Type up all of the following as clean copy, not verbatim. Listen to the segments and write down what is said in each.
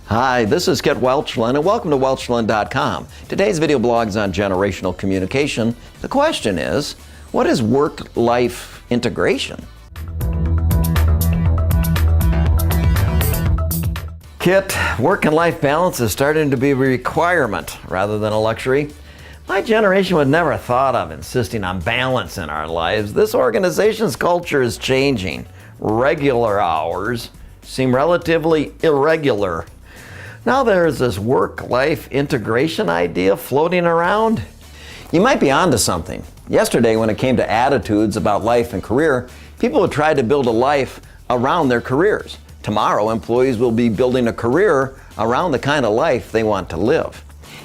Hi, this is Kit Welchlin, and welcome to Welchlin.com. Today's video blog is on generational communication. The question is, what is work-life integration? Kit, work and life balance is starting to be a requirement rather than a luxury. My generation would never have thought of insisting on balance in our lives. This organization's culture is changing. Regular hours seem relatively irregular. Now there's this work-life integration idea floating around. You might be onto something. Yesterday, when it came to attitudes about life and career, people would try to build a life around their careers. Tomorrow, employees will be building a career around the kind of life they want to live.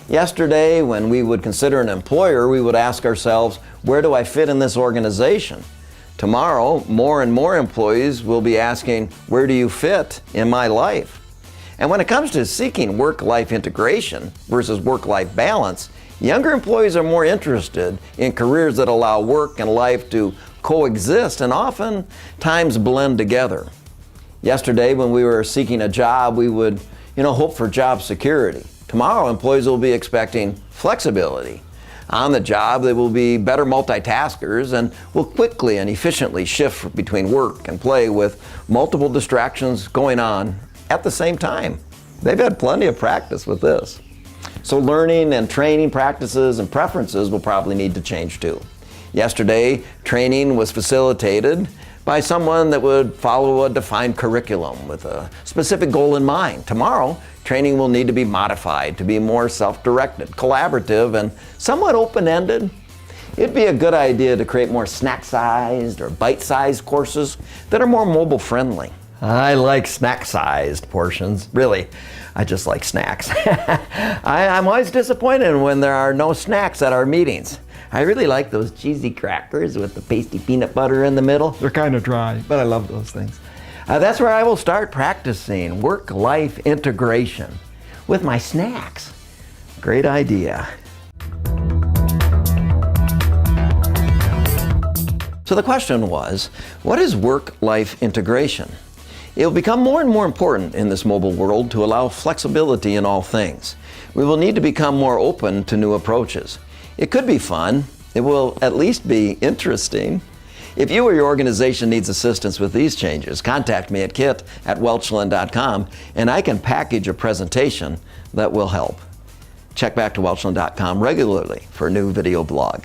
Yesterday, when we would consider an employer, we would ask ourselves, where do I fit in this organization? Tomorrow, more and more employees will be asking, where do you fit in my life? And when it comes to seeking work-life integration versus work-life balance, younger employees are more interested in careers that allow work and life to coexist and oftentimes blend together. Yesterday, when we were seeking a job, we would, hope for job security. Tomorrow, employees will be expecting flexibility. On the job, they will be better multitaskers and will quickly and efficiently shift between work and play with multiple distractions going on at the same time. They've had plenty of practice with this. So learning and training practices and preferences will probably need to change too. Yesterday, training was facilitated by someone that would follow a defined curriculum with a specific goal in mind. Tomorrow, training will need to be modified to be more self-directed, collaborative, and somewhat open-ended. It'd be a good idea to create more snack-sized or bite-sized courses that are more mobile-friendly. I like snack-sized portions. Really, I just like snacks. I'm always disappointed when there are no snacks at our meetings. I really like those cheesy crackers with the pasty peanut butter in the middle. They're kind of dry, but I love those things. That's where I will start practicing work-life integration with my snacks. Great idea. So the question was, what is work-life integration? It will become more and more important in this mobile world to allow flexibility in all things. We will need to become more open to new approaches. It could be fun. It will at least be interesting. If you or your organization needs assistance with these changes, contact me at kit@welchlin.com and I can package a presentation that will help. Check back to welchlin.com regularly for a new video blog.